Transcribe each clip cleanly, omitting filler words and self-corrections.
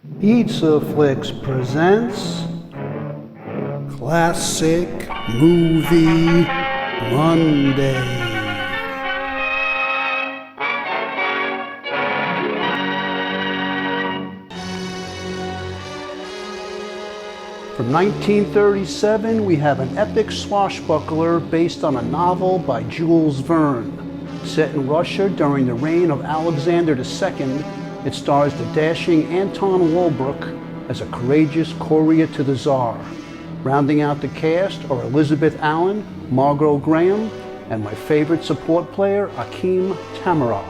Pizza Flicks presents Classic Movie Monday. From 1937, we have an epic swashbuckler based on a novel by Jules Verne. Set in Russia during the reign of Alexander II, it stars the dashing Anton Walbrook as a courageous courier to the Tsar. Rounding out the cast are Elizabeth Allen, Margot Graham, and my favorite support player, Akeem Tamarov.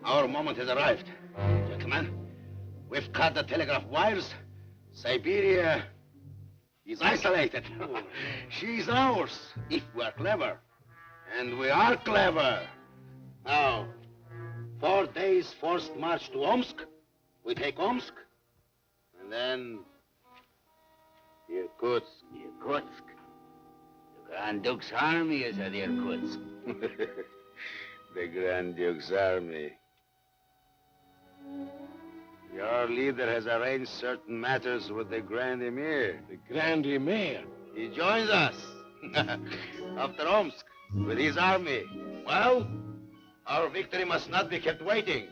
Our moment has arrived. Gentlemen, we've cut the telegraph wires. Siberia is isolated. She's ours, if we're clever. And we are clever. Now, 4 days forced march to Omsk. We take Omsk. And then Irkutsk. Irkutsk. The Grand Duke's army is at Irkutsk. The Grand Duke's army. Your leader has arranged certain matters with the Grand Emir. The Grand Emir? He joins us after Omsk with his army. Well, our victory must not be kept waiting.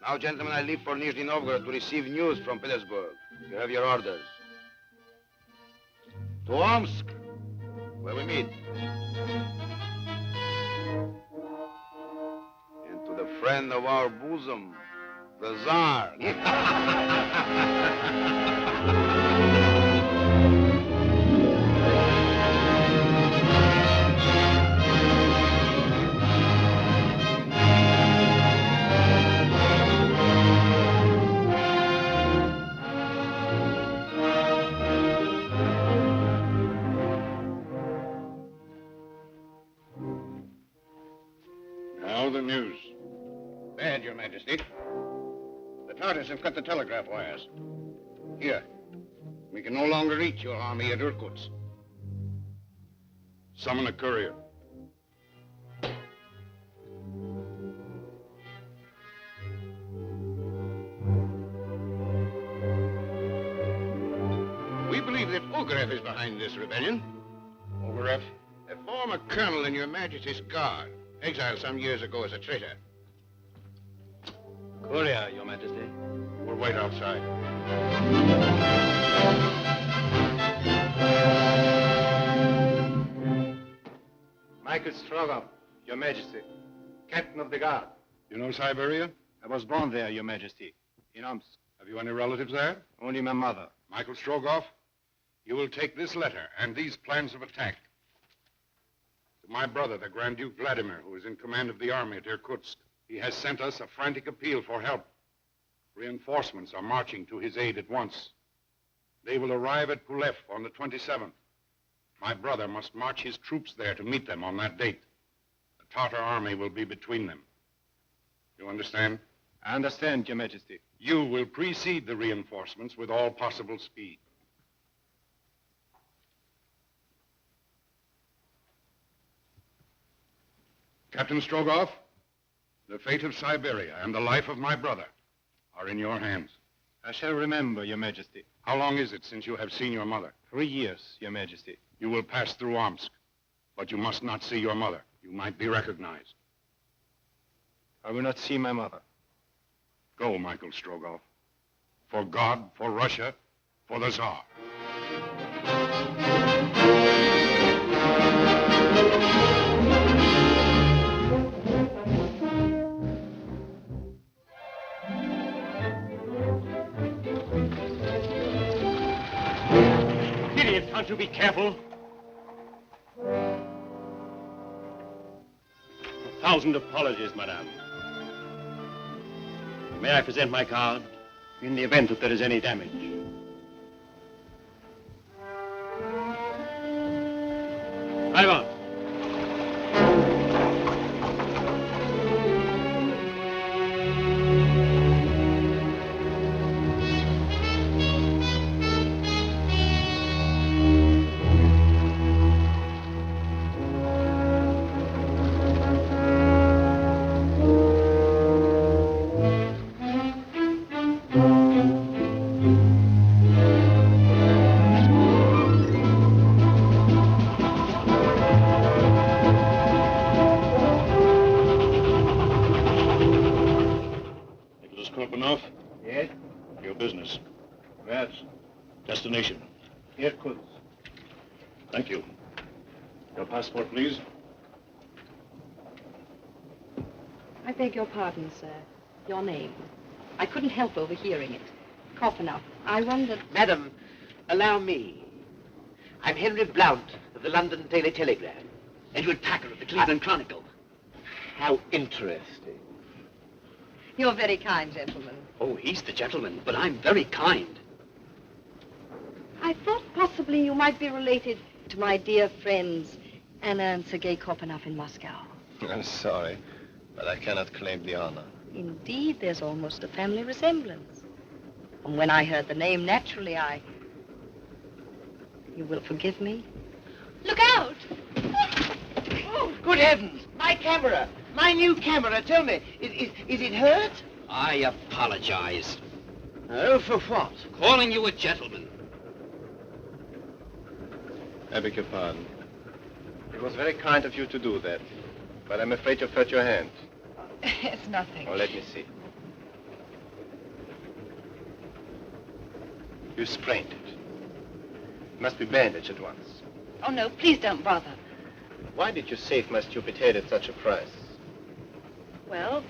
Now, gentlemen, I leave for Nizhny Novgorod to receive news from Petersburg. You have your orders. To Omsk, where we meet. And to the friend of our bosom, the Tsar. Now the news. Bad, Your Majesty. The Tartars have cut the telegraph wires. Here. We can no longer reach your army at Irkutsk. Summon a courier. We believe that Ogarev is behind this rebellion. Ogarev? A former colonel in Your Majesty's guard, exiled some years ago as a traitor. Courier, Your Majesty. We'll wait outside. Michael Strogoff, Your Majesty. Captain of the Guard. You know Siberia? I was born there, Your Majesty. In Omsk. Have you any relatives there? Only my mother. Michael Strogoff, you will take this letter and these plans of attack to my brother, the Grand Duke Vladimir, who is in command of the army at Irkutsk. He has sent us a frantic appeal for help. Reinforcements are marching to his aid at once. They will arrive at Pulev on the 27th. My brother must march his troops there to meet them on that date. The Tatar army will be between them. You understand? I understand, Your Majesty. You will precede the reinforcements with all possible speed. Captain Strogoff, the fate of Siberia and the life of my brother are in your hands. I shall remember, Your Majesty. How long is it since you have seen your mother? 3 years, Your Majesty. You will pass through Omsk, but you must not see your mother. You might be recognized. I will not see my mother. Go, Michael Strogoff. For God, for Russia, for the Tsar. Idiot, can't you be careful? 1,000 apologies, madame. May I present my card in the event that there is any damage? Ivan. Yes? Your business. Where's? Destination. Irkutsk. Thank you. Your passport, please. I beg your pardon, sir. Your name. I couldn't help overhearing it. Kofanov. I wondered... Madam, allow me. I'm Henry Blount of the London Daily Telegraph. Edward Packer of the Cleveland Chronicle. How interesting. You're very kind, gentlemen. Oh, he's the gentleman, but I'm very kind. I thought possibly you might be related to my dear friends, Anna and Sergei Kopanov in Moscow. I'm sorry, but I cannot claim the honor. Indeed, there's almost a family resemblance. And when I heard the name, naturally, You will forgive me? Look out! Oh, good heavens! My camera! My new camera! Tell me, is it hurt? I apologize. Oh, for what? Calling you a gentleman. I beg your pardon. It was very kind of you to do that, but I'm afraid you've hurt your hand. It's nothing. Oh, let me see. You sprained it. It must be bandaged at once. Oh, no, please don't bother. Why did you save my stupid head at such a price? Well,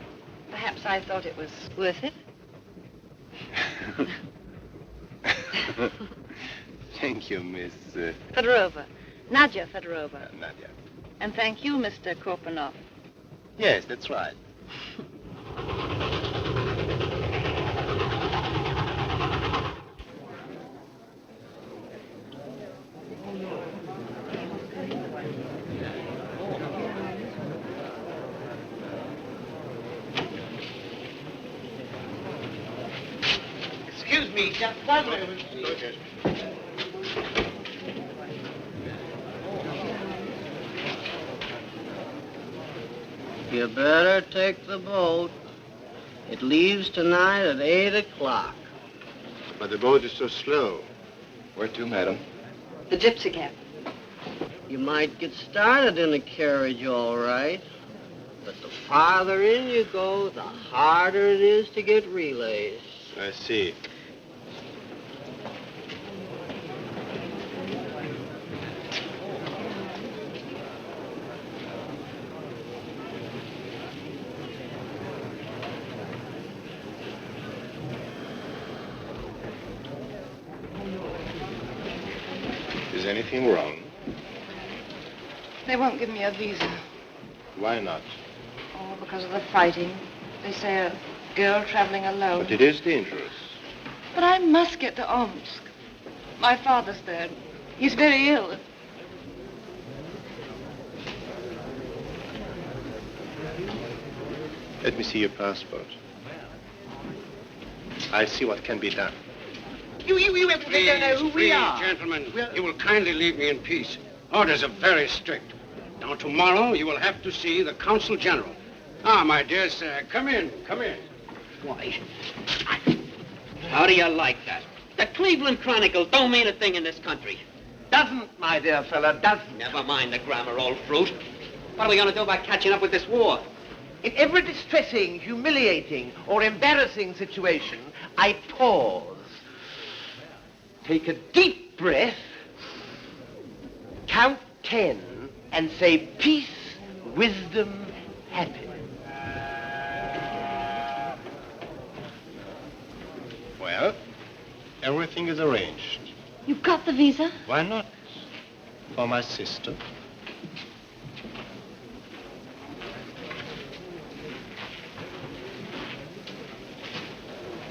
perhaps I thought it was worth it. Thank you, Miss... Fedorova. Nadia Fedorova. Nadia. And thank you, Mr. Kopanov. Yes, that's right. please. Just one moment. Okay. You better take the boat. It leaves tonight at 8 o'clock. But the boat is so slow. Where to, madam? The gypsy camp. You might get started in a carriage, all right. But the farther in you go, the harder it is to get relays. I see. Is anything wrong? They won't give me a visa. Why not? Oh, because of the fighting. They say a girl traveling alone. But it is dangerous. But I must get to Omsk. My father's there. He's very ill. Let me see your passport. I'll see what can be done. You don't know who we are. Gentlemen, you will kindly leave me in peace. Orders are very strict. Now, tomorrow, you will have to see the Consul General. Ah, my dear sir, come in, come in. Why? How do you like that? The Cleveland Chronicle don't mean a thing in this country. Doesn't, my dear fellow, doesn't. Never mind the grammar, old fruit. What are we going to do about catching up with this war? In every distressing, humiliating, or embarrassing situation, I pause. Take a deep breath, count 10, and say peace, wisdom, happiness. Well, everything is arranged. You've got the visa? Why not? For my sister.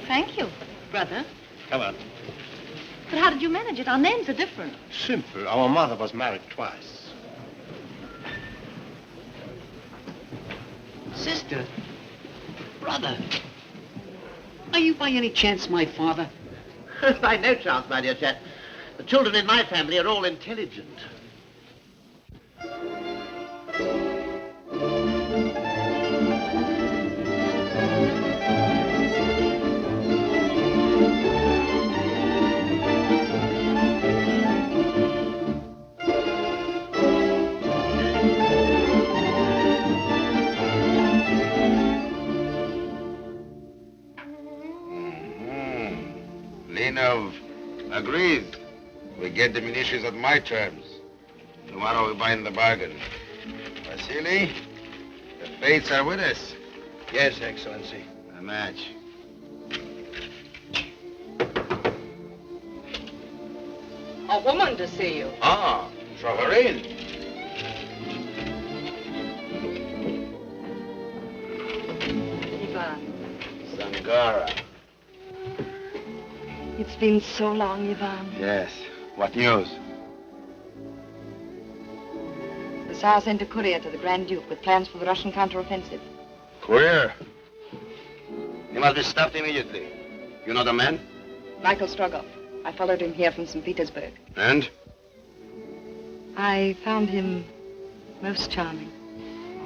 Thank you, brother. Come on. But how did you manage it? Our names are different. Simple. Our mother was married twice. Sister? Brother? Are you by any chance my father? By no chance, my dear chap. The children in my family are all intelligent. Linov, agreed. We get the munitions at my terms. Tomorrow we bind the bargain. Vasily, the fates are with us. Yes, Excellency. A match. A woman to see you. Ah, Shoverin. Ivan. Zangara. It's been so long, Ivan. Yes. What news? The Tsar sent a courier to the Grand Duke with plans for the Russian counteroffensive. Courier. He must be stopped immediately. You know the man? Michael Strogoff. I followed him here from St. Petersburg. And? I found him most charming.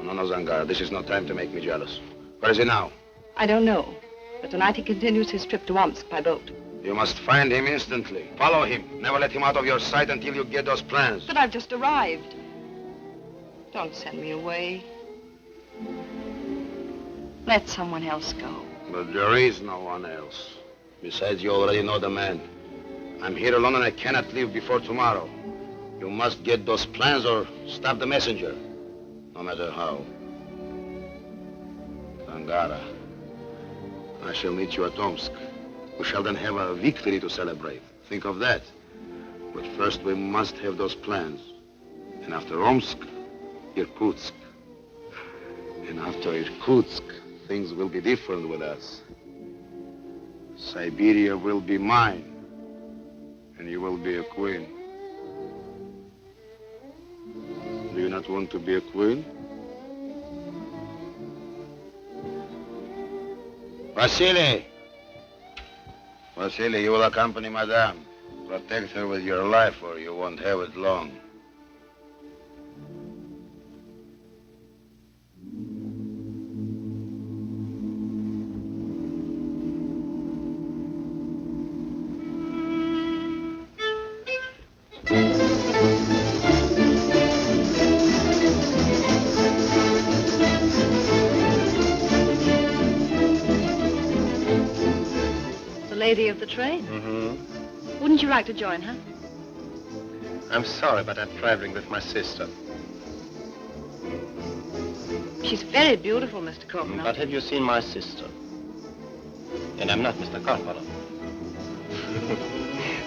No, Zangara. This is no time to make me jealous. Where is he now? I don't know, but tonight he continues his trip to Omsk by boat. You must find him instantly. Follow him. Never let him out of your sight until you get those plans. But I've just arrived. Don't send me away. Let someone else go. But there is no one else. Besides, you already know the man. I'm here alone and I cannot leave before tomorrow. You must get those plans or stop the messenger. No matter how. Zangara, I shall meet you at Omsk. We shall then have a victory to celebrate. Think of that. But first we must have those plans. And after Omsk, Irkutsk. And after Irkutsk, things will be different with us. Siberia will be mine. And you will be a queen. Do you not want to be a queen? Vasily! Vasily, you will accompany Madame. Protect her with your life, or you won't have it long. The lady of the train. Mm-hmm. Wouldn't you like to join her? I'm sorry, but I'm traveling with my sister. She's very beautiful, Mr. Copeland. But have you seen my sister? And I'm not Mr. Karpov.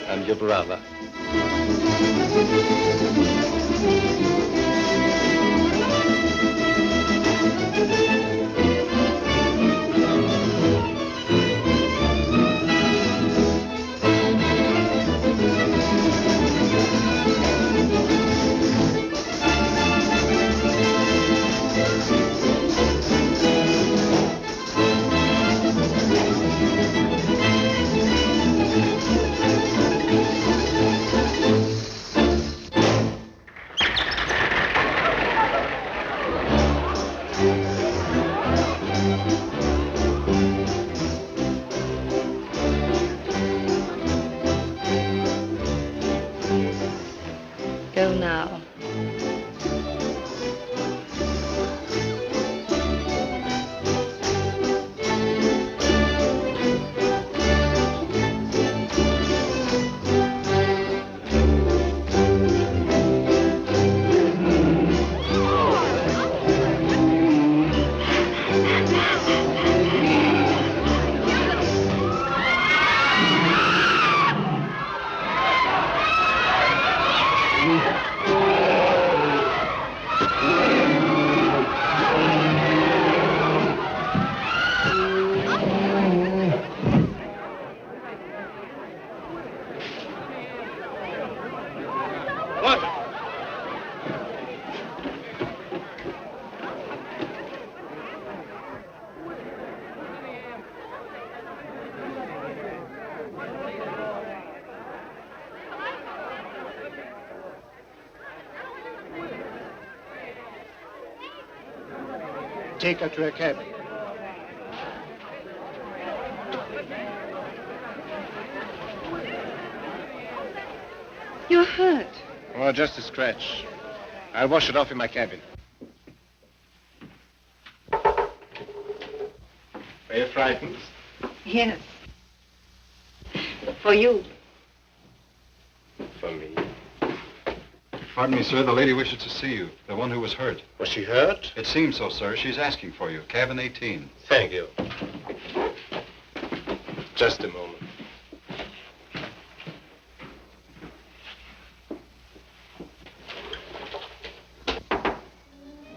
I'm your brother. Go now. Take her to her cabin. You're hurt. Oh, just a scratch. I'll wash it off in my cabin. Are you frightened? Yes. For you. For me. Pardon me, sir. The lady wishes to see you. The one who was hurt. Was she hurt? It seems so, sir. She's asking for you. Cabin 18. Thank you. Just a moment.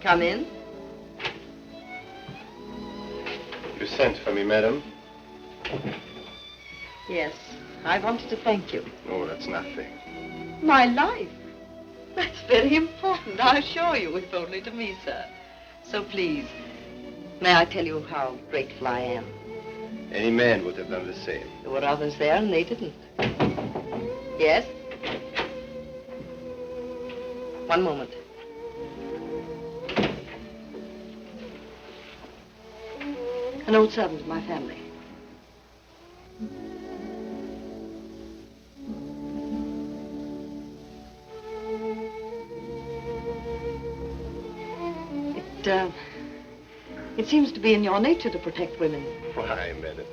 Come in. You sent for me, madam? Yes. I wanted to thank you. Oh, that's nothing. My life. That's very important, I assure you, if only to me, sir. So please, may I tell you how grateful I am? Any man would have done the same. There were others there and they didn't. Yes? One moment. An old servant of my family. It seems to be in your nature to protect women. Why, madam?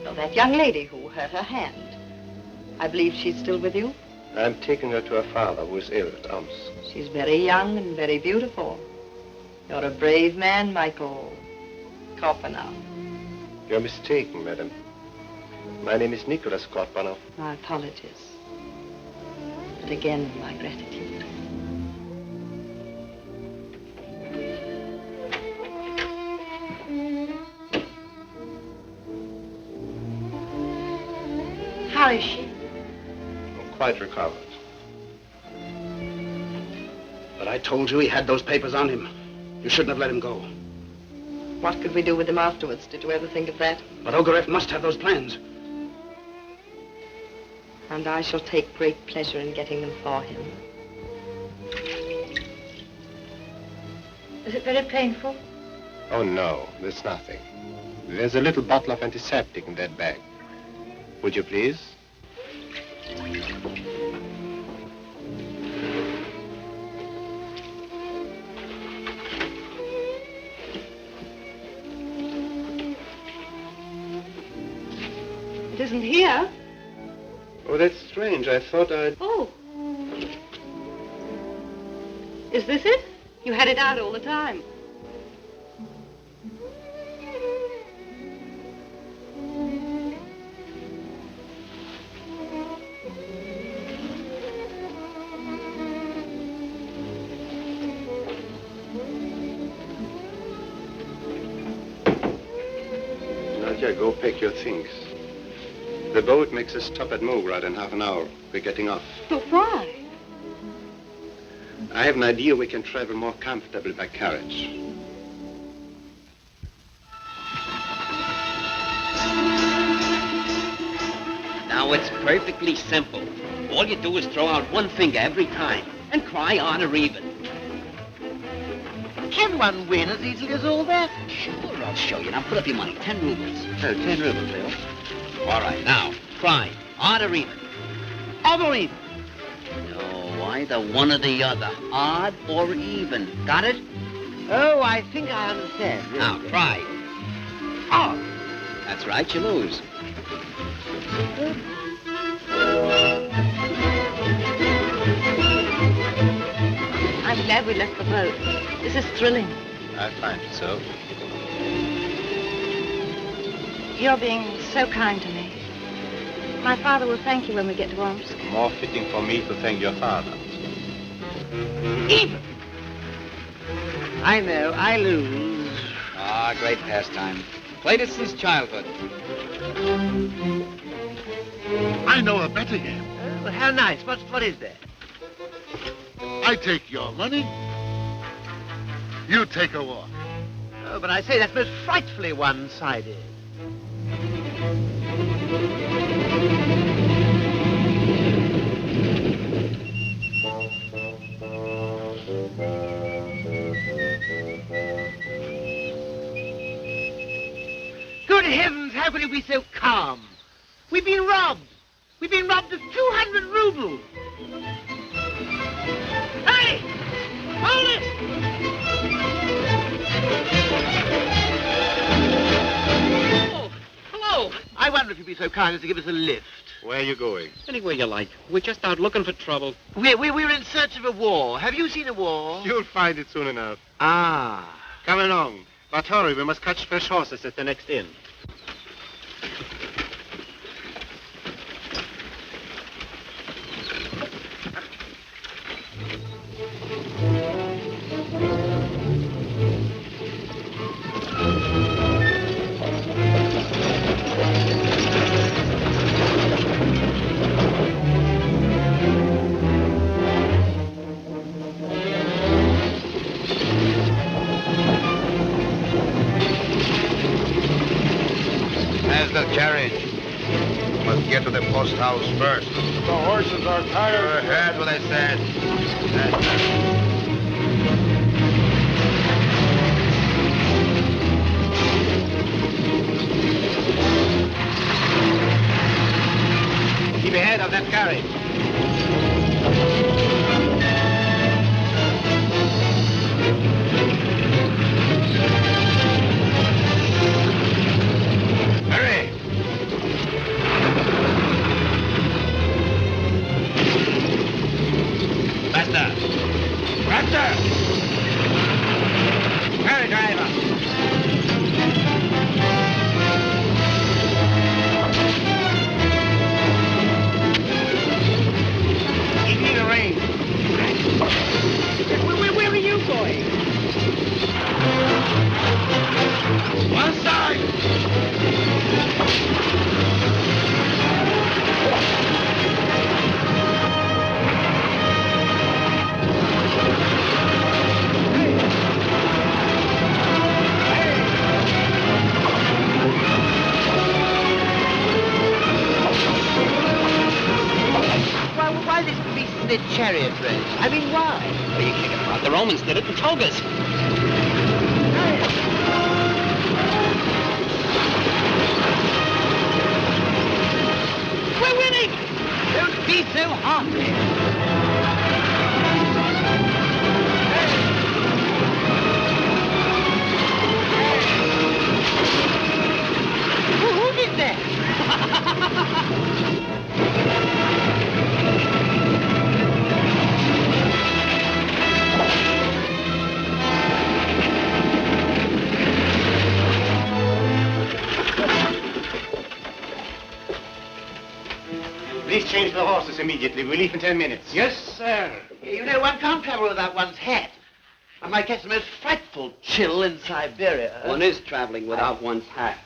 Now, that young lady who hurt her hand, I believe she's still with you? I'm taking her to her father, who is ill at Omsk. She's very young and very beautiful. You're a brave man, Michael Korpanov. You're mistaken, madam. My name is Nicholas Korpanov. My apologies. But again, my gratitude. How is she? I'm quite recovered. But I told you he had those papers on him. You shouldn't have let him go. What could we do with him afterwards? Did you ever think of that? But Ogarev must have those plans. And I shall take great pleasure in getting them for him. Is it very painful? Oh, no, there's nothing. There's a little bottle of antiseptic in that bag. Would you please? It isn't here. Oh, that's strange. I thought I'd... Oh. Is this it? You had it out all the time. Nadia, go pack your things. The boat makes a stop at Mograd in half an hour. We're getting off. But why? I have an idea we can travel more comfortably by carriage. Now, it's perfectly simple. All you do is throw out one finger every time and cry odd or even. Can one win as easily as all that? Sure, I'll show you. Now, put up your money. 10 rubles. Oh, 10 rubles, Leo. All right, now, cry. Odd or even? Odd or even? No, either one or the other. Odd or even. Got it? Oh, I think I understand. Now, cry. Odd. That's right, you lose. I'm glad we left the boat. This is thrilling. I find it so. You're being so kind to me. My father will thank you when we get to Omsk. More fitting for me to thank your father. Even. I know, I lose. Ah, great pastime. Played it since childhood. I know a better game. Oh, how nice. What is that? I take your money. You take a walk. Oh, but I say that's most frightfully one-sided. Good heavens, how could you be so calm? We've been robbed. We've been robbed of 200 rubles. Hey! Hold it! Oh, hello. I wonder if you'd be so kind as to give us a lift. Where are you going? Anywhere you like. We're just out looking for trouble. We're in search of a war. Have you seen a war? You'll find it soon enough. Ah. Come along. But hurry, we must catch fresh horses at the next inn. There's the carriage. We must get to the post house first. The horses are tired. Go ahead, what I said. Keep ahead of that carriage. Hurry! Faster! friends. I mean, why? Are you kicking about? The Romans did it in togas. We're winning! Don't be so hot. Who did Please change the horses immediately. We leave in 10 minutes. Yes, sir. You know, one can't travel without one's hat. I might catch the most frightful chill in Siberia. One is traveling without one's hat.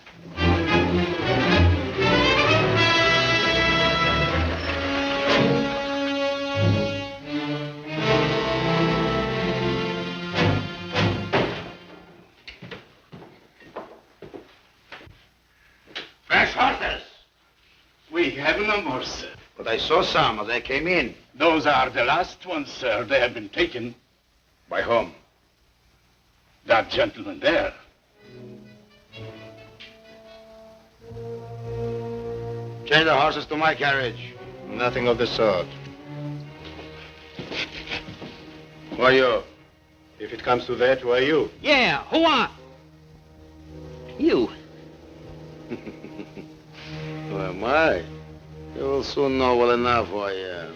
Fresh horses. We have no more, sir. But I saw some as I came in. Those are the last ones, sir. They have been taken. By whom? That gentleman there. Change the horses to my carriage. Nothing of the sort. Who are you? If it comes to that, who are you? Yeah, who are? You. Who am I? You will soon know well enough who I am.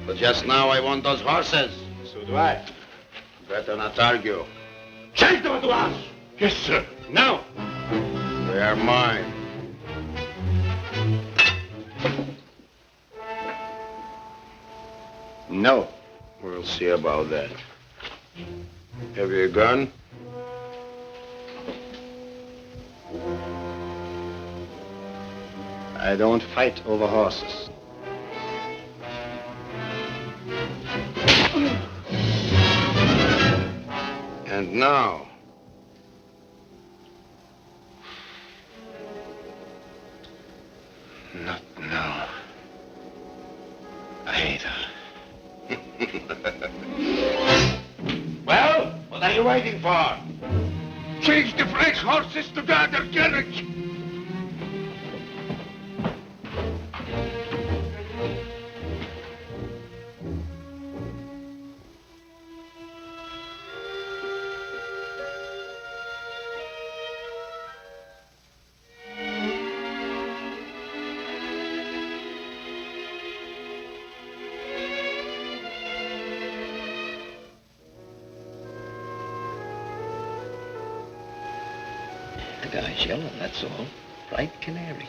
But just now I want those horses. So do I. Better not argue. Change them to us! Yes, sir. Now! They are mine. No. We'll see about that. Have you a gun? I don't fight over horses. And now? Not now. Later. Well, what are you waiting for? Change the French horses to the other carriage. The guy's yellow, that's all. Bright canary.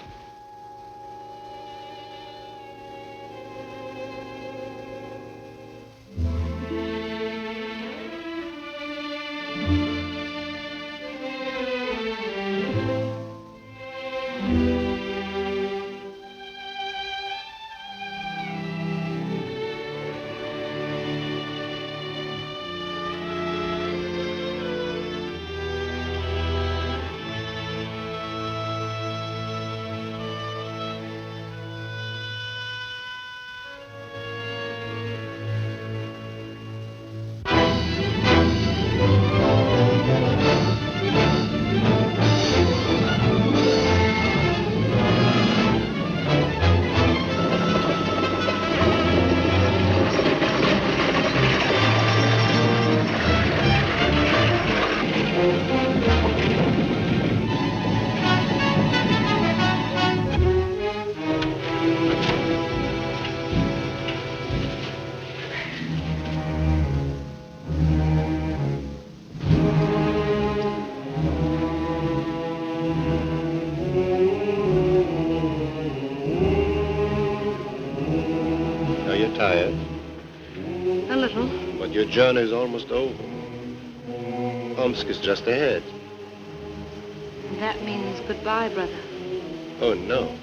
Are you tired? A little. But your journey is almost over. Omsk is just ahead. That means goodbye, brother. Oh, no.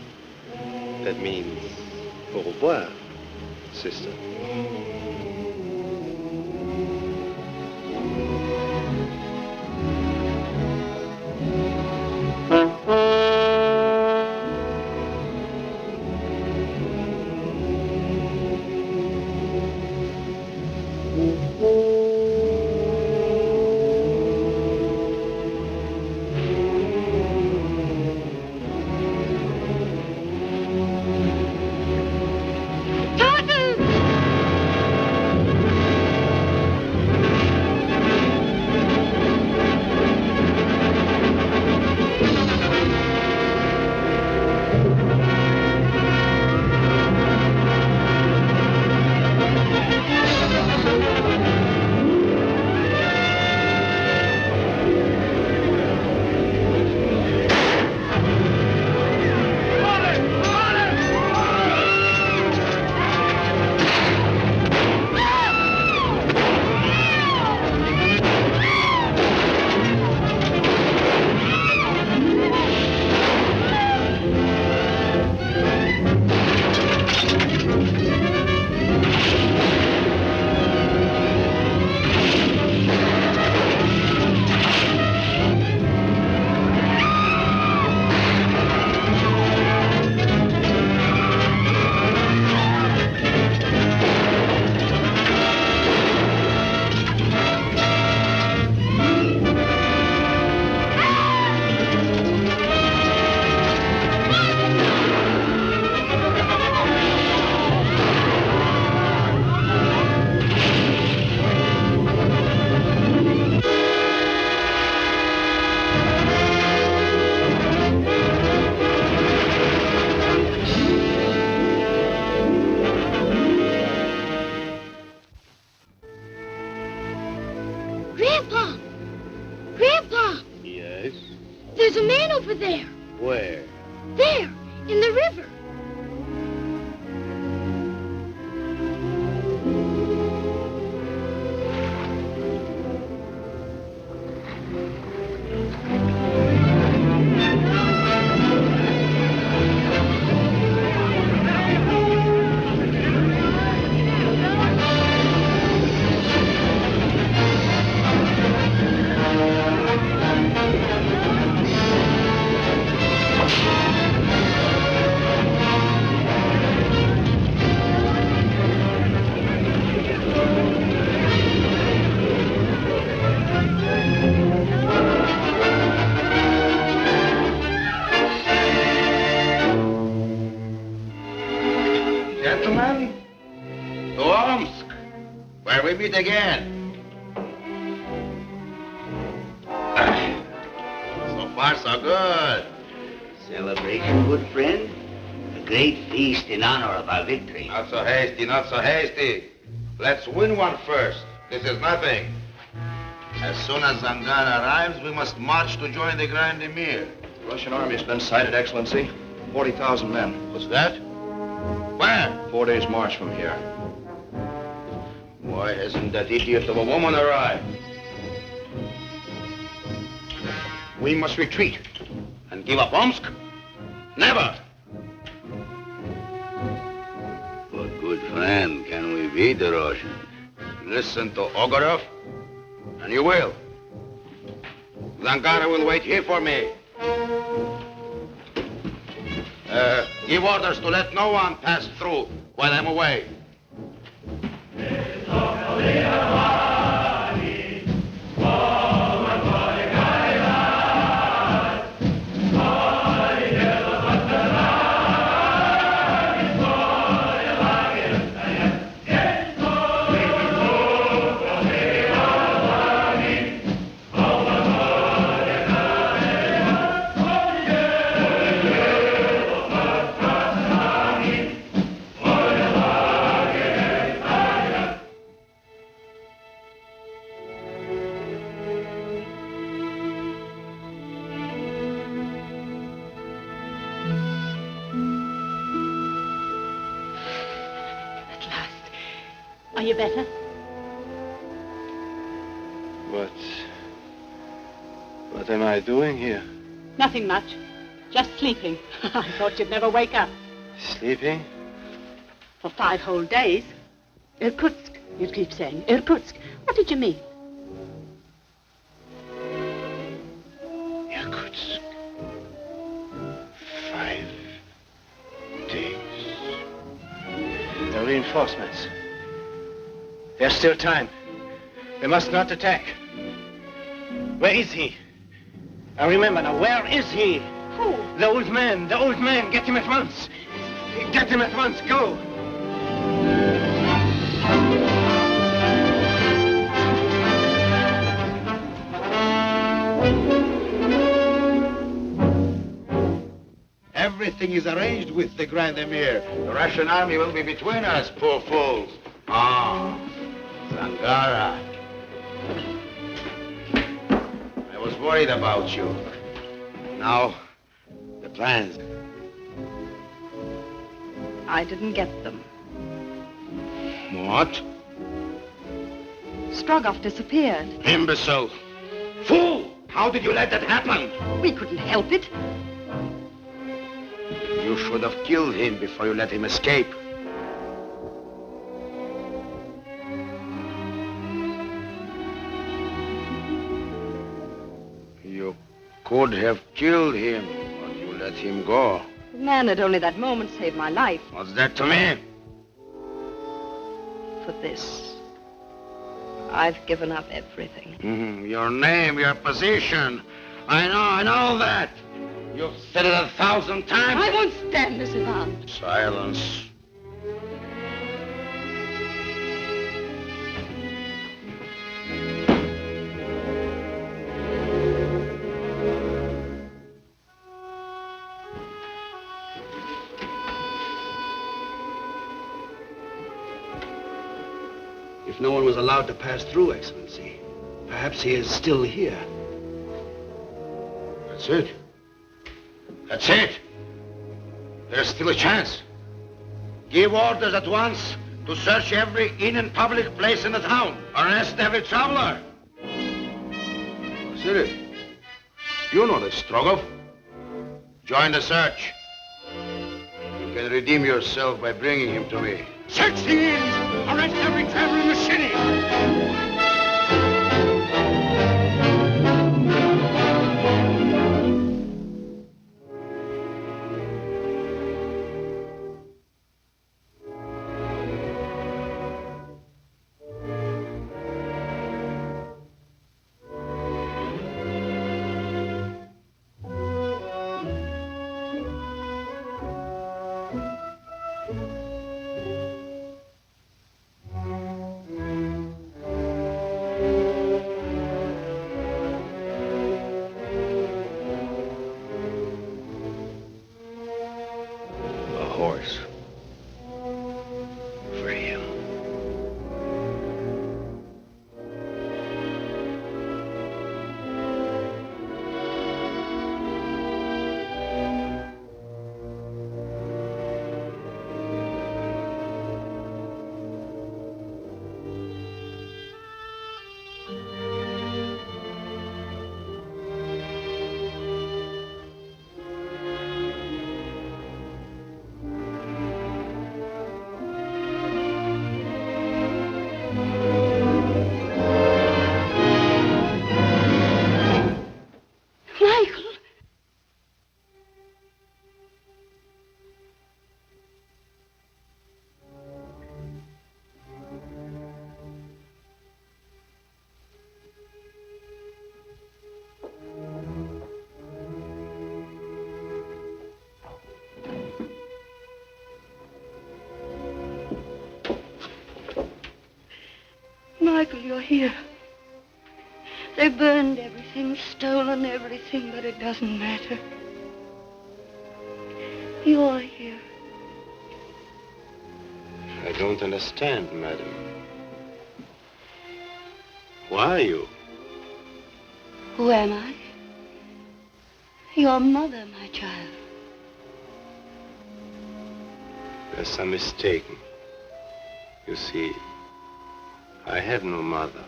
That means au revoir, sister. Grandpa! Grandpa! Yes? There's a man over there. Where? There, in the river. Gentlemen, to Omsk, where we meet again. So far, so good. Celebration, good friend. A great feast in honor of our victory. Not so hasty, not so hasty. Let's win one first. This is nothing. As soon as Angara arrives, we must march to join the Grand Emir. The Russian army has been sighted, Excellency. 40,000 men. What's that? Where? 4 days' march from here. Why hasn't that idiot of a woman arrived? We must retreat and give up Omsk. Never. But, good friend, can we beat the Russians? Listen to Ogorov, and you will. Angara will wait here for me. Give orders to let no one pass through while I'm away. Are you better? What am I doing here? Nothing much. Just sleeping. I thought you'd never wake up. Sleeping? For 5 whole days. Irkutsk, you keep saying. Irkutsk. What did you mean? Irkutsk. 5 days. The reinforcements. There's still time. We must not attack. Where is he? Now remember now, where is he? Who? The old man, the old man. Get him at once. Get him at once, go. Everything is arranged with the Grand Emir. The Russian army will be between us, poor fools. Ah, Angara. I was worried about you. Now, the plans. I didn't get them. What? Strogoff disappeared. Imbecile! Fool! How did you let that happen? We couldn't help it. You should have killed him before you let him escape. You could have killed him, but you let him go. The man at only that moment saved my life. What's that to me? For this, I've given up everything. Your name, your position. I know that. You've said it 1,000 times. I won't stand this, Ivan. Silence. If no one was allowed to pass through, Excellency, Perhaps he is still here. That's it. That's it. There's still a chance. Give orders at once to search every inn and public place in the town. Arrest every traveler. Vasily, you know this Strogov. Join the search. You can redeem yourself by bringing him to me. Search the inns! Arrest every traveler in the city! Horse. For him. Michael, you're here. They burned everything, stolen everything, but it doesn't matter. You're here. I don't understand, madam. Why are you? Who am I? Your mother, my child. There's some mistake. You see, I have no mother.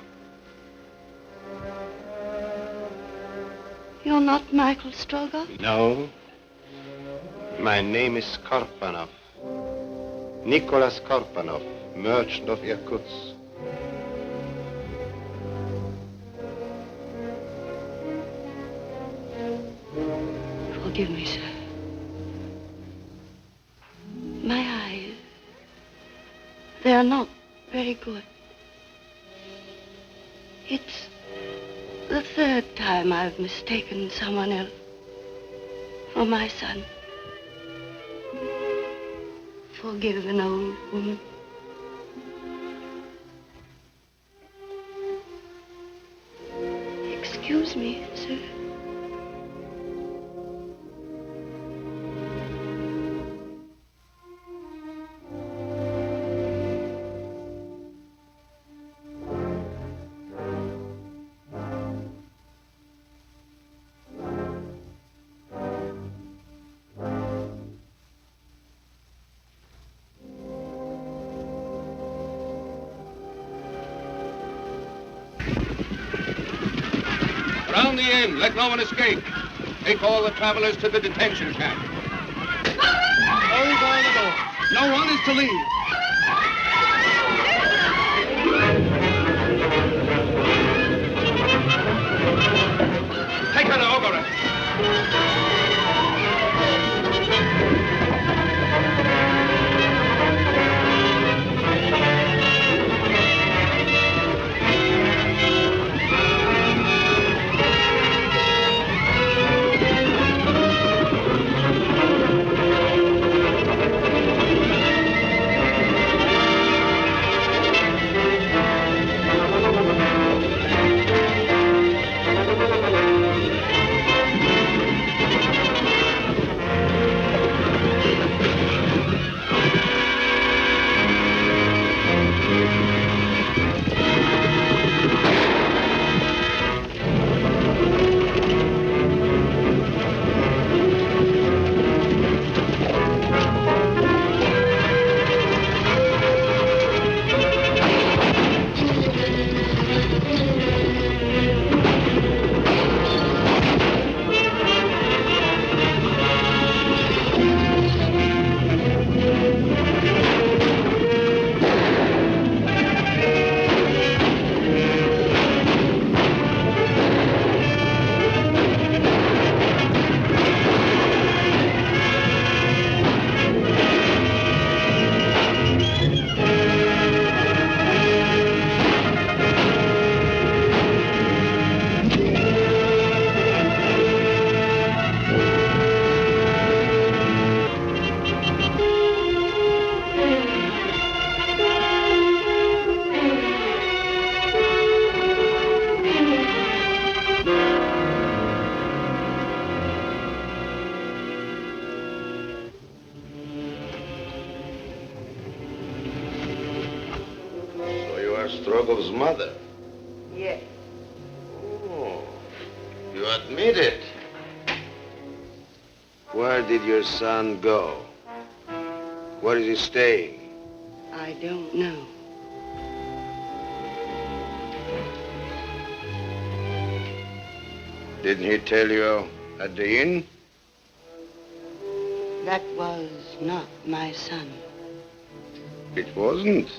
You're not Michael Strogoff? No. My name is Karpanov. Nicholas Karpanov, merchant of Irkutsk. Forgive me, sir. My eyes, they are not very good. It's the third time I've mistaken someone else for my son. Forgive an old woman. Excuse me, sir. Round the inn. Let no one escape. Take all the travelers to the detention camp. Close all the doors. No one is to leave. Take her to Ogarev. Yakov's mother? Yes. Oh, you admit it. Where did your son go? Where is he staying? I don't know. Didn't he tell you at the inn? That was not my son. It wasn't.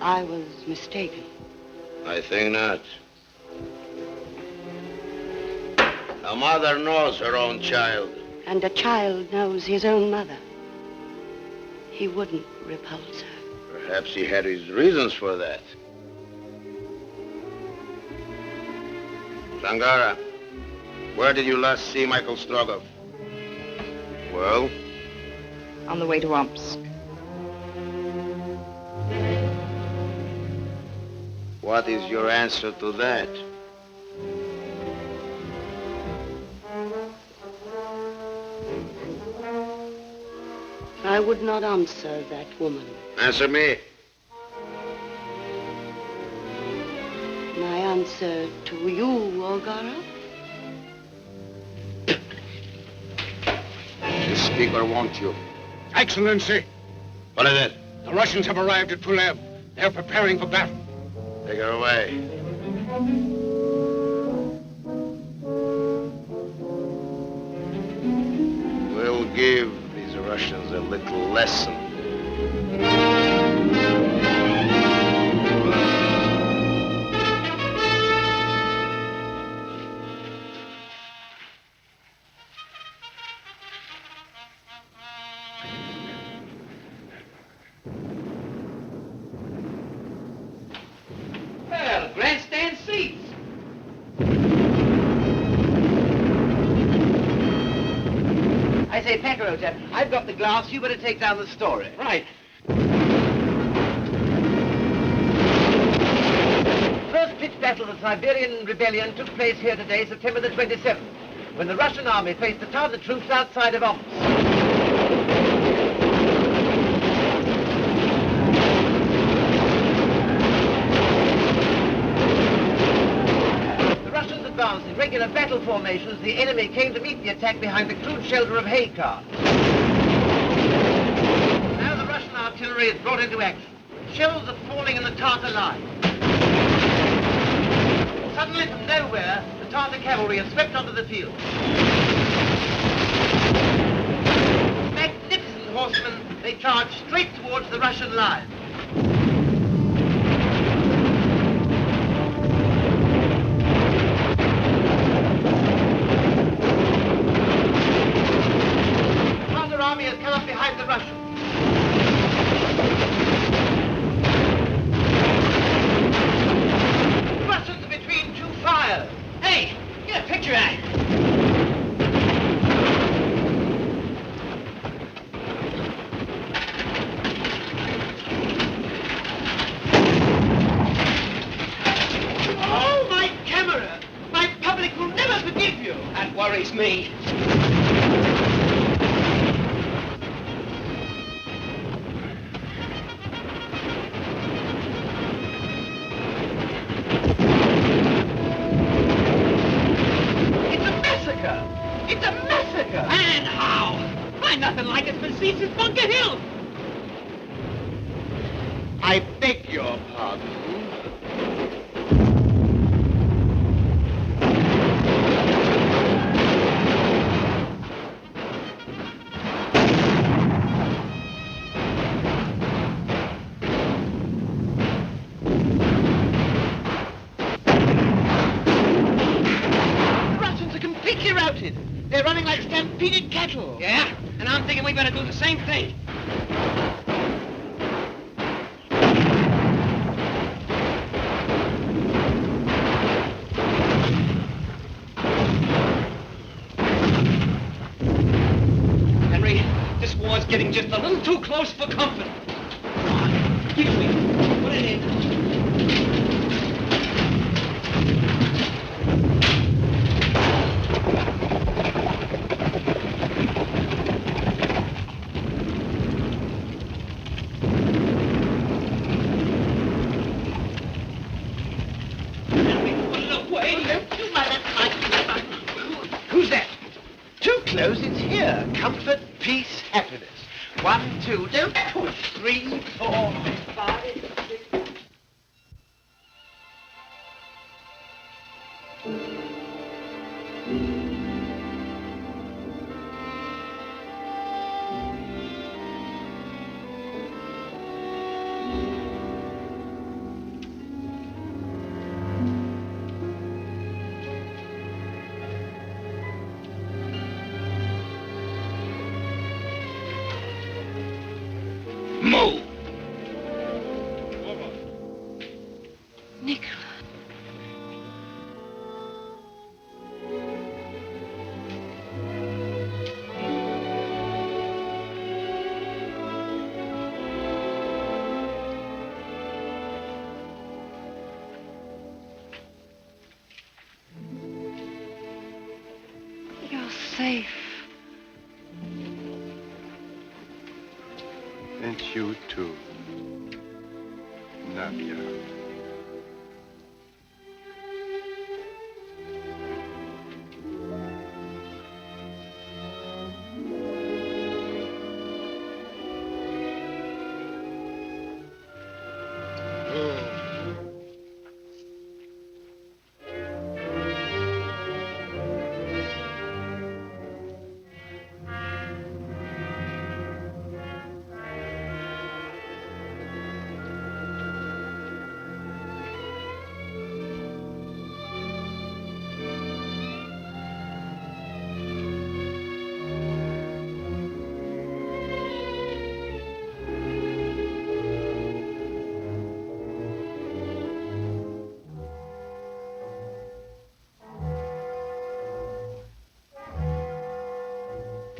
I was mistaken. I think not. A mother knows her own child. And a child knows his own mother. He wouldn't repulse her. Perhaps he had his reasons for that. Zangara, where did you last see Michael Strogoff? Well? On the way to Omsk. What is your answer to that? I would not answer that woman. Answer me. My answer to you, Olgarov? This speaker wants you. Excellency, What is it? the Russians have arrived at Pulev. They're preparing for battle. Take her away. We'll give these Russians a little lesson. Well, grandstand seats. I say, Pankorocha, I've got the glass. You better take down the story. Right. First pitched battle of the Siberian Rebellion took place here today, September the 27th, when the Russian army faced the Tatar troops outside of Omsk. The Russians advanced in regular battle formations. The enemy came to meet the attack behind the crude shelter of Haykar. Now the Russian artillery is brought into action. Shells are falling in the Tatar line. Suddenly, from nowhere, the Tatar cavalry have swept onto the field. Magnificent horsemen, they charge straight towards the Russian line. The Tatar army has come up behind the Russians. Russians are between two fires. Hey, get a picture at it. Oh, my camera! My public will never forgive you! That worries me. It's a massacre! It's a massacre! And how? Find nothing like it for seats at Bunker Hill. I beg your pardon. The Russians are completely routed. They're running like stampeded cattle. Yeah? And I'm thinking we better do the same thing. Henry, this war's getting just a little too close for comfort. Come on, give me. Put it in. close. It's here. Comfort, peace, happiness. 1, 2, don't push. 3, 4, 5, 6. Move! Nicola. You're safe. And you too, Nadia.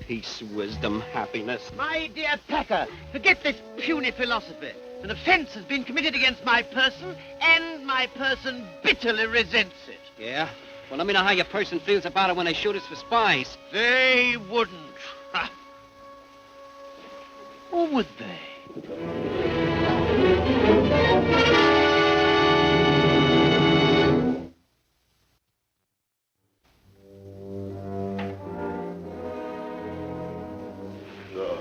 Peace, wisdom, happiness. My dear Packer, forget this puny philosophy. An offense has been committed against my person, and my person bitterly resents it. Yeah? Well, let me know how your person feels about it when they shoot us for spies. They wouldn't. Ha. Or would they? Go.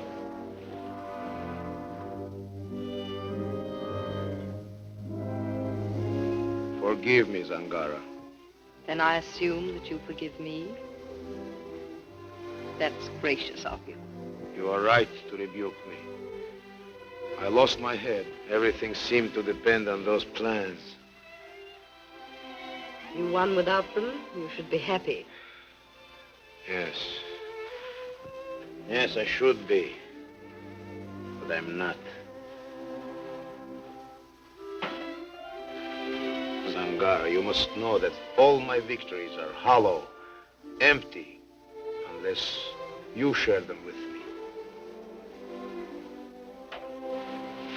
Forgive me, Zangara. Then I assume that you forgive me. That's gracious of you. You are right to rebuke me. I lost my head. Everything seemed to depend on those plans. You won without them. You should be happy. Yes. Yes, I should be. But I'm not. Zangara, you must know that all my victories are hollow, empty, unless you share them with me.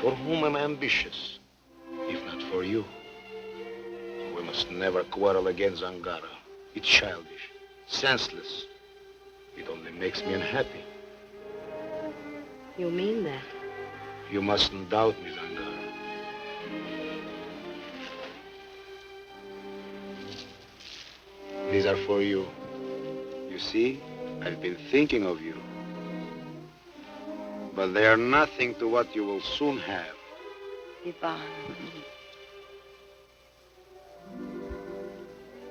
For whom am I ambitious, if not for you? We must never quarrel again, Zangara. It's childish, senseless. It only makes me unhappy. You mean that? You mustn't doubt me, Zangara. These are for you. You see, I've been thinking of you. But they are nothing to what you will soon have. Ivan.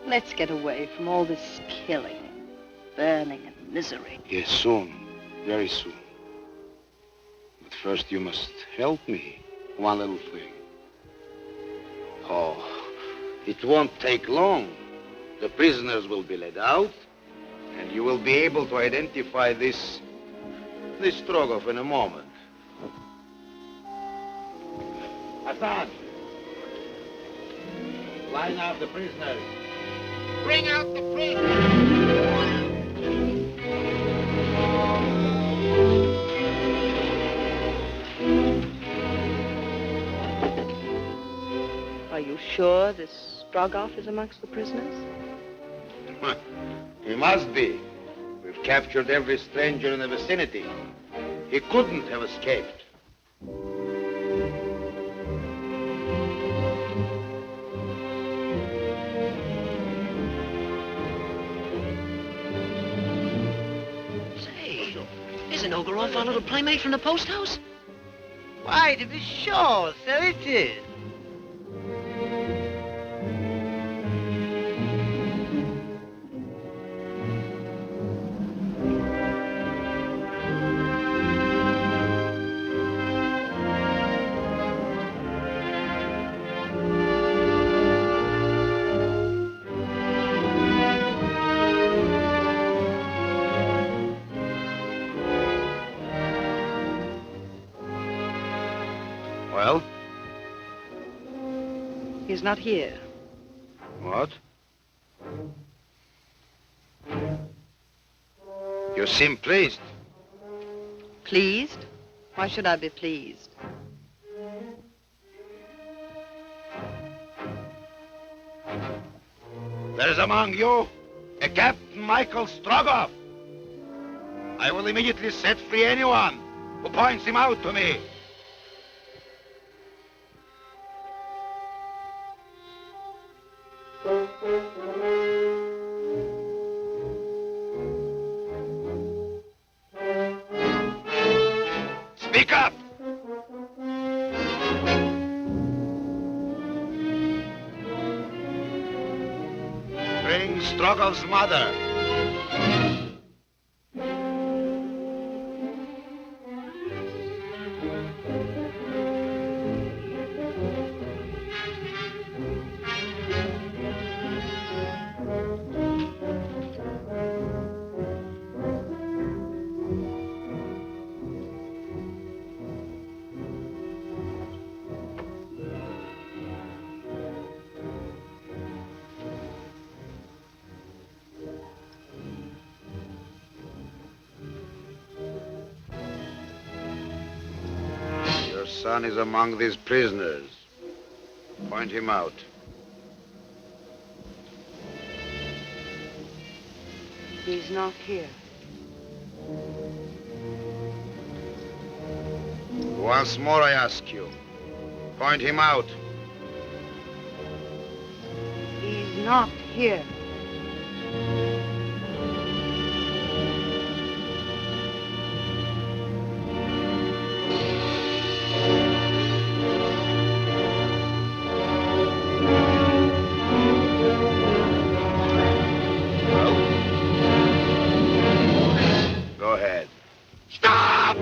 Let's get away from all this killing and burning and misery. Yes, soon. Very soon. But first you must help me. One little thing. Oh, it won't take long. The prisoners will be let out, and you will be able to identify this Strogoff in a moment. Hassan! Line out the prisoners. Bring out the prisoners! Are you sure this Strogoff is amongst the prisoners? He must be. We've captured every stranger in the vicinity. He couldn't have escaped. Sinogorov, our little playmate from the post house? Why, to be sure, so it is. Well, He's not here. what? You seem pleased. Pleased? Why should I be pleased? There is among you a Captain Michael Strogoff. I will immediately set free anyone who points him out to me. Speak up! Bring Strogov's mother. Your son is among these prisoners. Point him out. He's not here. Once more I ask you. Point him out. He's not here. Go ahead. Stop!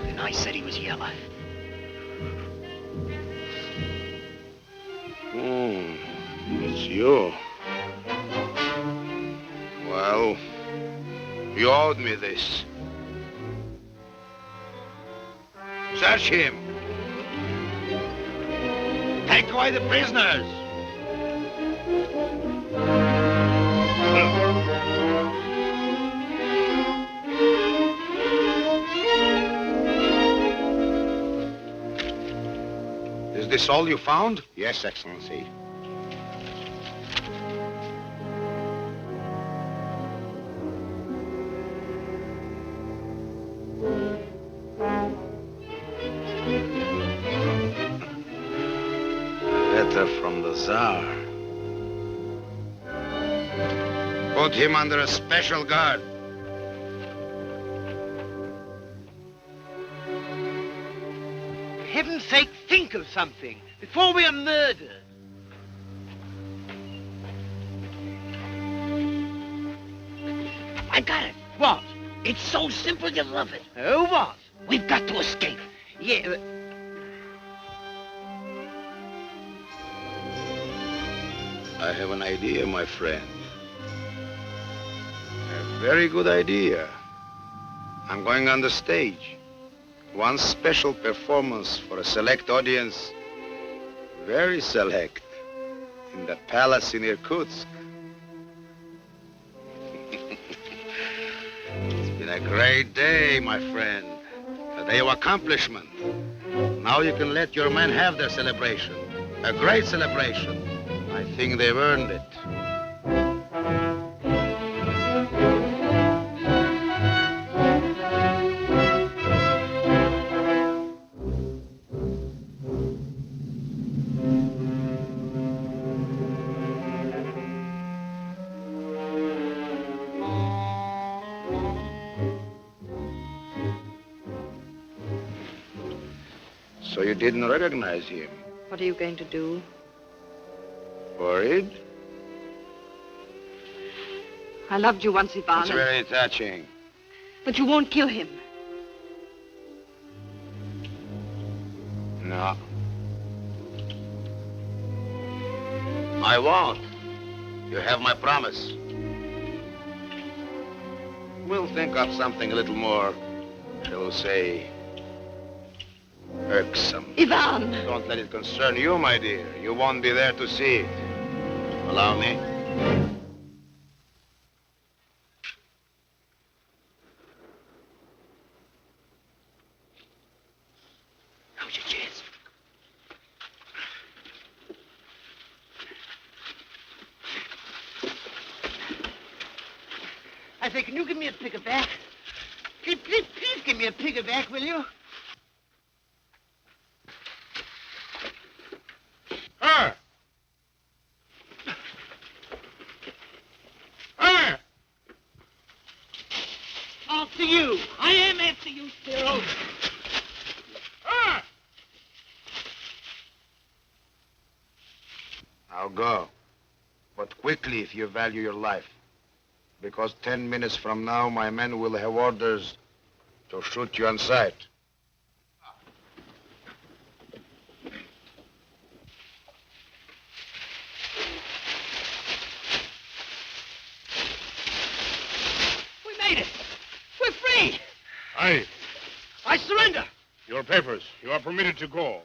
And I said he was yellow. It's you. Well, you owed me this. Search him. Take away the prisoners. Is this all you found? Yes, Excellency. Letter from the Tsar. Put him under a special guard. For heaven's sake, think of something before we are murdered. I got it. What? It's so simple you love it. Oh, what? We've got to escape. Yeah, but... I have an idea, my friend. A very good idea. I'm going on the stage. One special performance for a select audience. Very select. In the palace in Irkutsk. It's been a great day, my friend. A day of accomplishment. Now you can let your men have their celebration. A great celebration. I think they've earned it. So you didn't recognize him? What are you going to do? Worried? I loved you once, Ivan. It's very touching. But you won't kill him. No. I won't. You have my promise. We'll think of something a little more, shall we say, irksome. Ivan! Don't let it concern you, my dear. You won't be there to see it. Allow me. Now's your chance. I say, can you give me a pickerback? Please give me a pickerback, will you? Ah! Ah! After you. I am after you, Cyril. Ah! I'll go. But quickly if you value your life. Because 10 minutes from now, my men will have orders to shoot you on sight. We made it. We're free. Aye. I surrender. Your papers. You are permitted to go.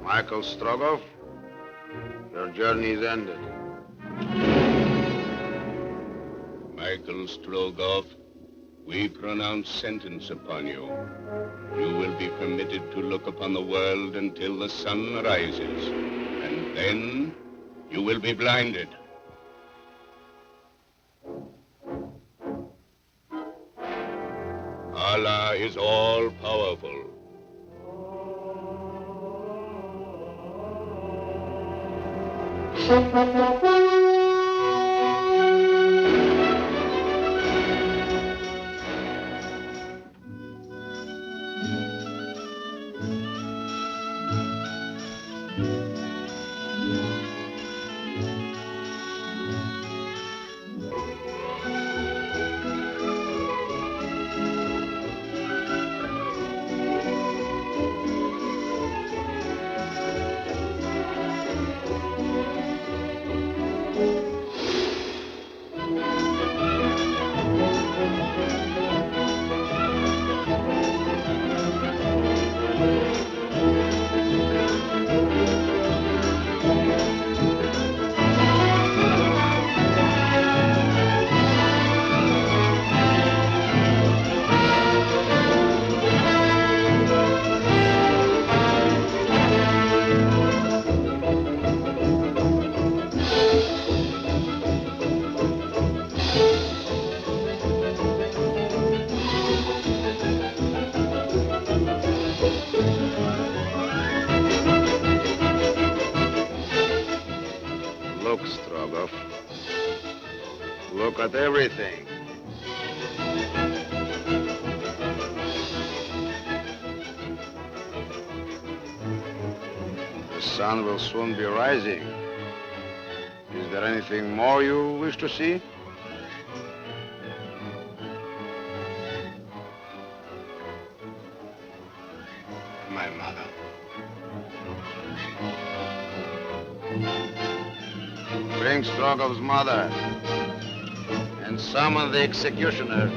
Michael Strogoff, your journey is ended. Michael Strogoff, we pronounce sentence upon you. You will be permitted to look upon the world until the sun rises, and then you will be blinded. Allah is all-powerful. Look, Strogoff. Look at everything. The sun will soon be rising. Is there anything more you wish to see? My mother. Bring Strogoff's mother and summon the executioner.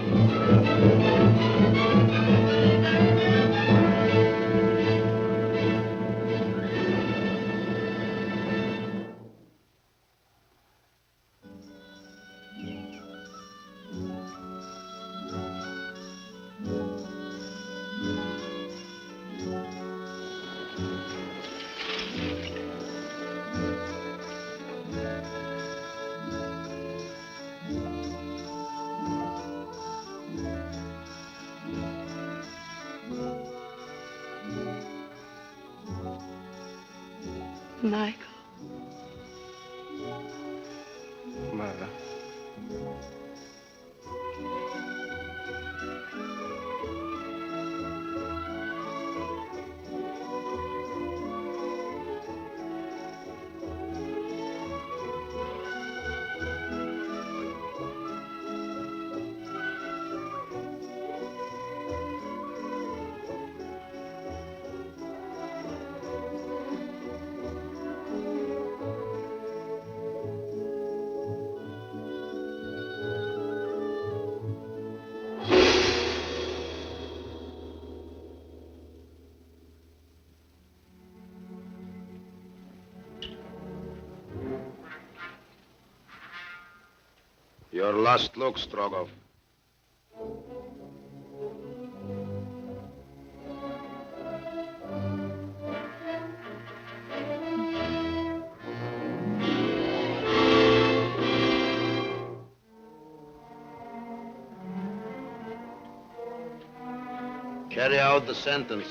Michael. Mother. Your last look, Strogoff. Carry out the sentence.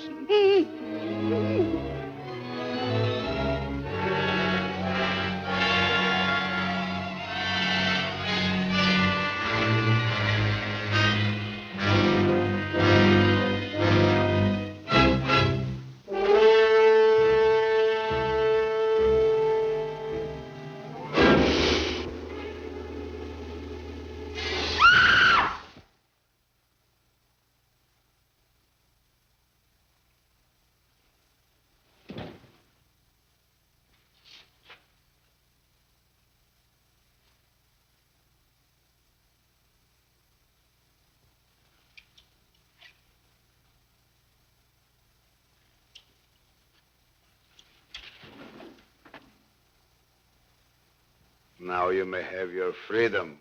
Now you may have your freedom.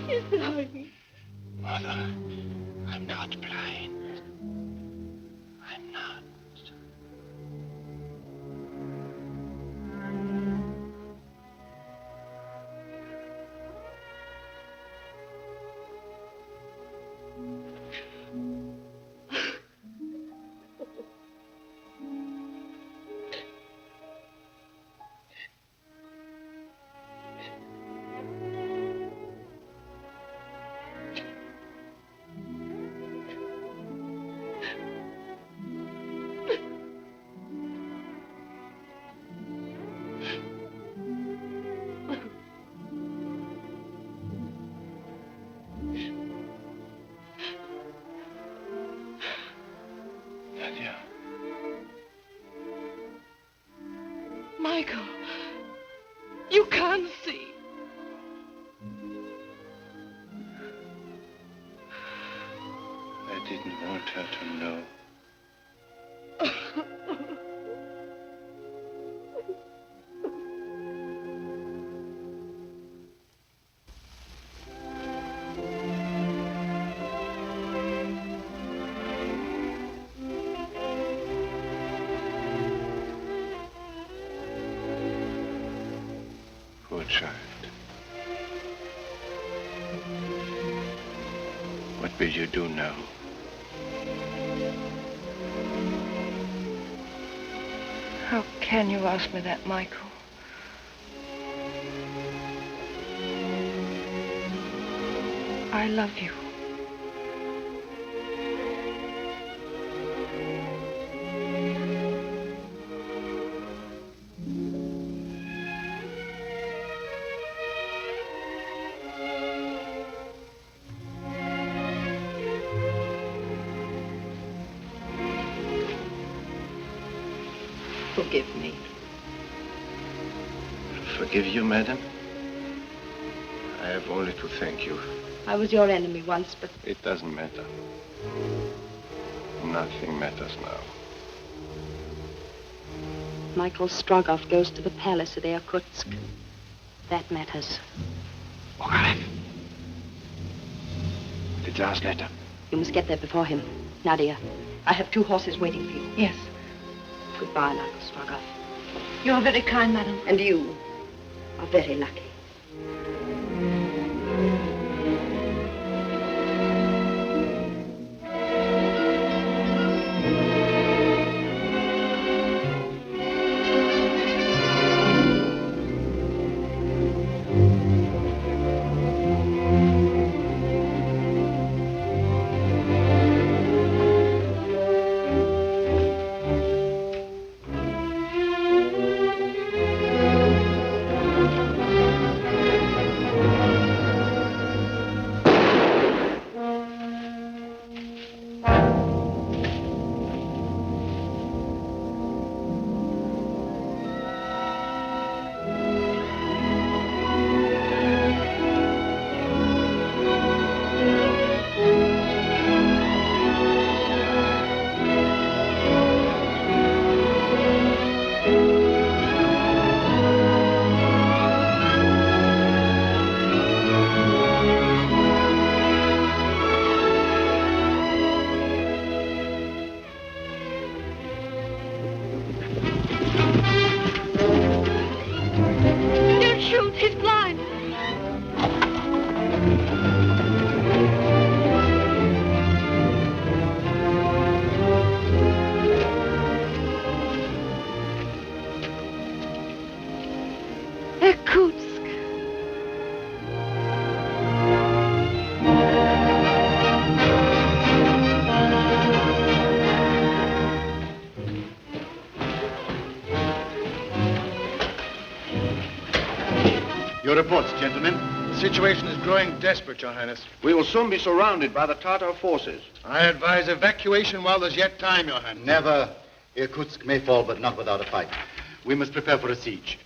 He's blind. Mother, I'm not blind. I'm not. Michael, you can't see. I didn't want her to know. Poor child. What will you do now? How can you ask me that, Michael? I love you. Forgive me. Forgive you, madam? I have only to thank you. I was your enemy once, but It doesn't matter. Nothing matters now. Michael Strogoff goes to the palace at Irkutsk. That matters. Ogarev. The Tsar's letter. You must get there before him. Nadia, I have 2 horses waiting for you. Yes. Goodbye, Michael Strogoff. You're very kind, madam. And you are very lucky. Don't shoot, he's blind. Irkutsk. Your reports, gentlemen. The situation is growing desperate, Your Highness. We will soon be surrounded by the Tatar forces. I advise evacuation while there's yet time, Your Highness. Never. Irkutsk may fall, but not without a fight. We must prepare for a siege.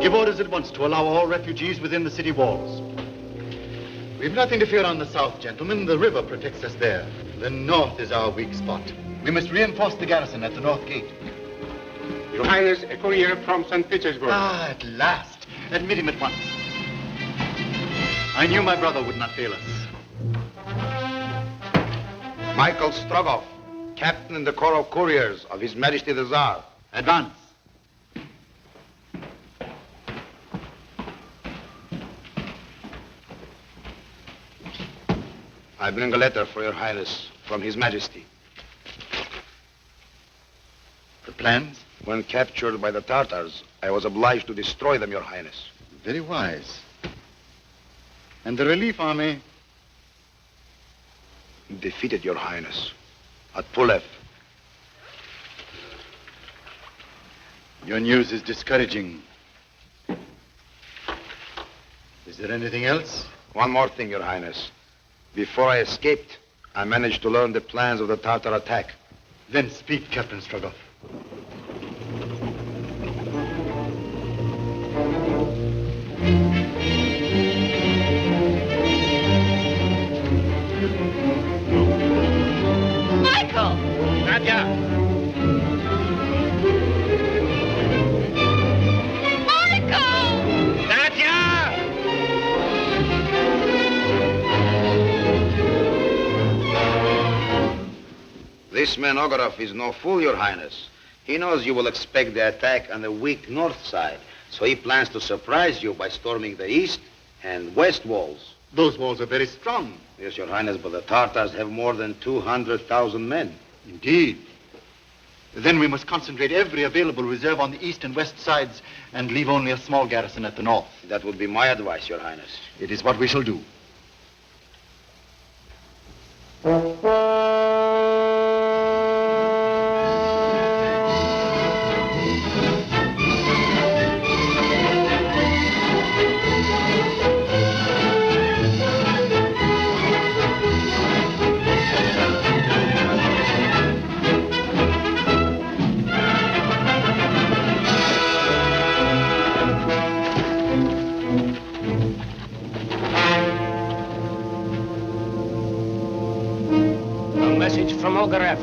Give orders at once to allow all refugees within the city walls. We've nothing to fear on the south, gentlemen. The river protects us there. The north is our weak spot. We must reinforce the garrison at the north gate. Your Highness, a courier from St. Petersburg. Ah, at last. Admit him at once. I knew my brother would not fail us. Michael Strogoff, captain in the Corps of Couriers of His Majesty the Tsar. Advance. I bring a letter for Your Highness from His Majesty. The plans? When captured by the Tartars, I was obliged to destroy them, Your Highness. Very wise. And the relief army? Defeated, Your Highness, at Pulev. Your news is discouraging. Is there anything else? One more thing, Your Highness. Before I escaped, I managed to learn the plans of the Tartar attack. Then speak, Captain Strogoff. Michael! Nadia! Michael! Nadia! This man Ogarev is no fool, Your Highness. He knows you will expect the attack on the weak north side, So he plans to surprise you by storming the east and west walls. Those walls are very strong. Yes, Your Highness, but the Tartars have more than 200,000 men. Indeed. Then we must concentrate every available reserve on the east and west sides and leave only a small garrison at the north. That would be my advice, Your Highness. It is what we shall do. Message from Ogarev.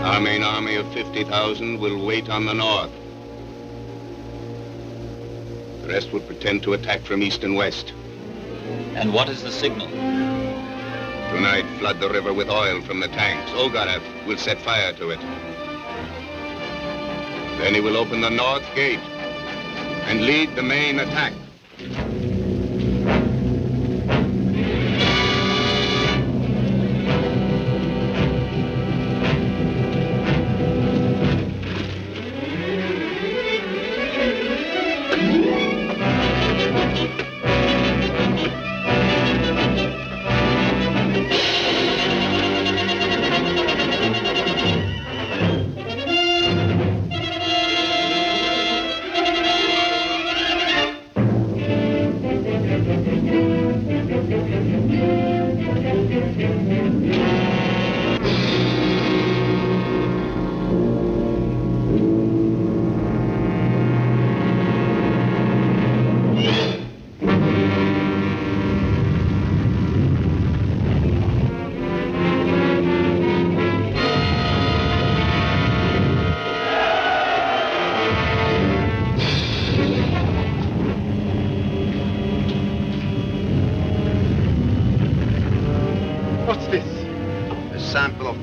Our main army of 50,000 will wait on the north. The rest would pretend to attack from east and west. And what is the signal? Tonight, flood the river with oil from the tanks. Ogarev will set fire to it. Then he will open the north gate and lead the main attack.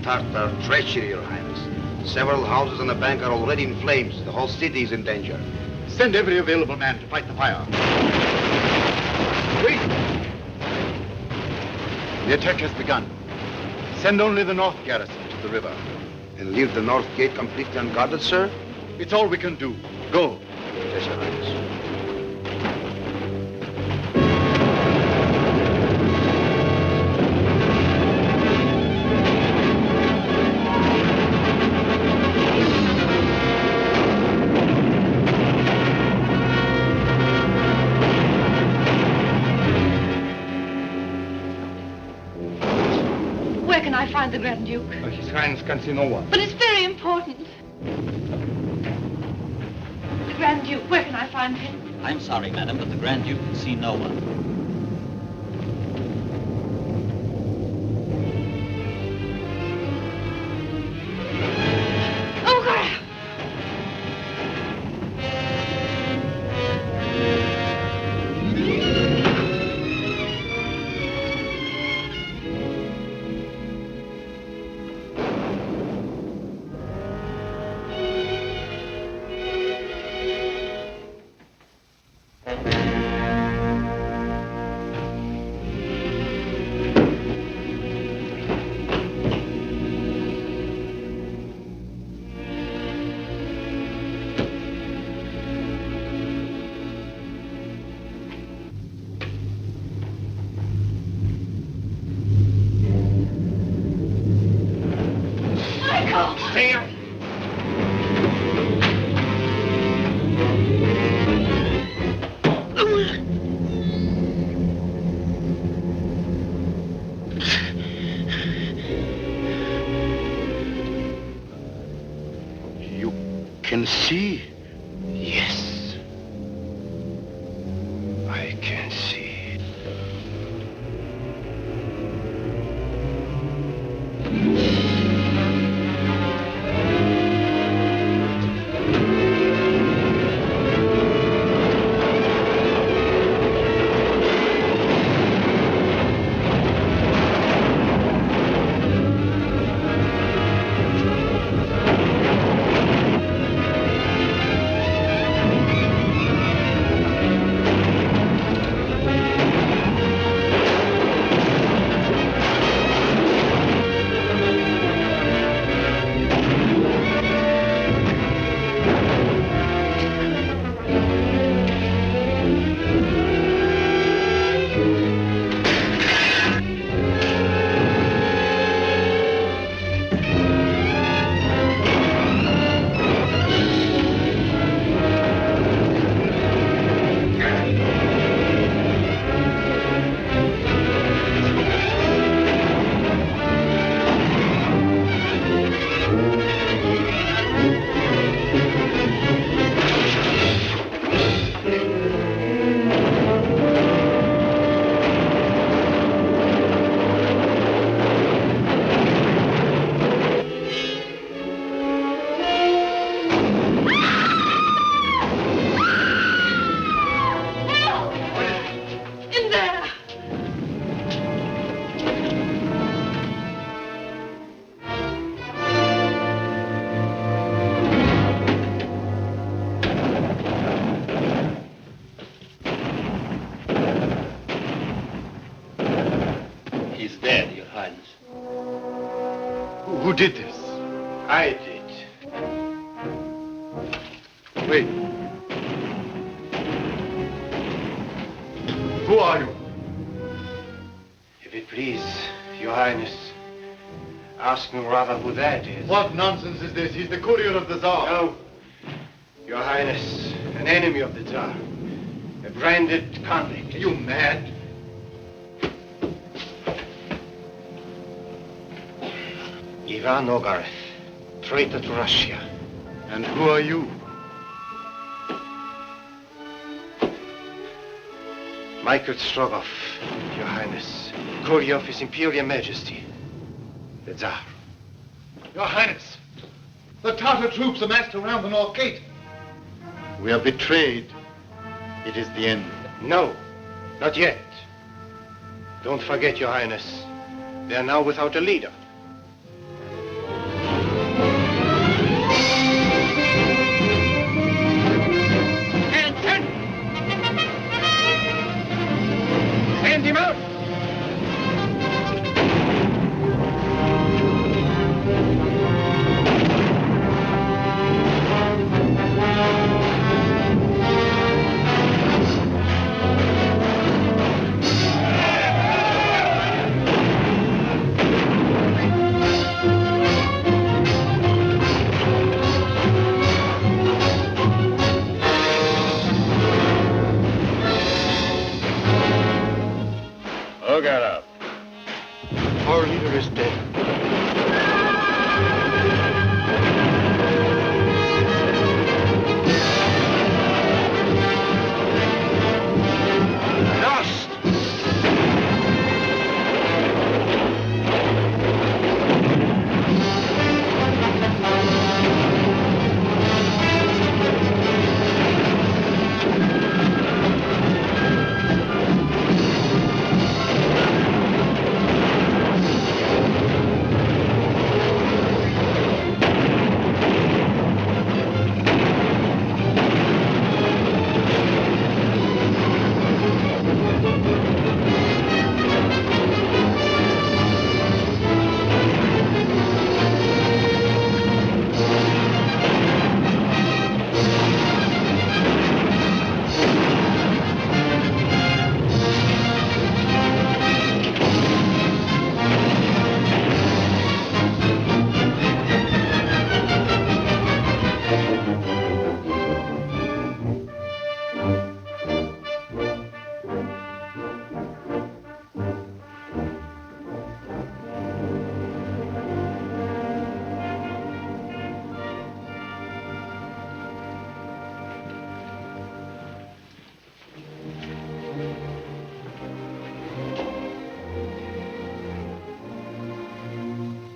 Tartar treachery, Your Highness. Several houses on the bank are already in flames. The whole city is in danger. Send every available man to fight the fire. Wait! The attack has begun. Send only the north garrison to the river. And leave the north gate completely unguarded, sir? It's all we can do. Go. Yes, Your Highness. I find the Grand Duke? His Highness can see no one. But it's very important. The Grand Duke, where can I find him? I'm sorry, madam, but the Grand Duke can see no one. Can see? Yes. I can see. did this? I did. Wait. Who are you? If it please, Your Highness, ask me rather who that is. What nonsense is this? He's the courier of the Tsar. No. Your Highness, an enemy of the Tsar. A branded convict. Are you mad? Ivan Ogarev, traitor to Russia. And who are you? Michael Strogoff, Your Highness, courier of His Imperial Majesty, the Tsar. Your Highness, the Tatar troops amassed around the North Gate. We are betrayed. It is the end. No, not yet. Don't forget, Your Highness, they are now without a leader. Send him out! Ogarev. Our leader is dead. Lost!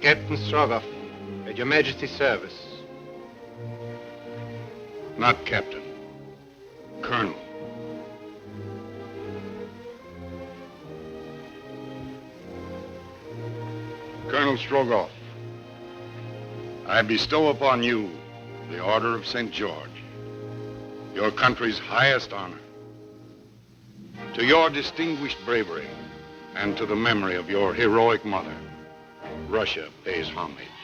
Captain Strogoff, at Your Majesty's service. Not Captain. Colonel. Colonel Strogoff, I bestow upon you the Order of St. George, your country's highest honor. To your distinguished bravery and to the memory of your heroic mother, Russia pays homage.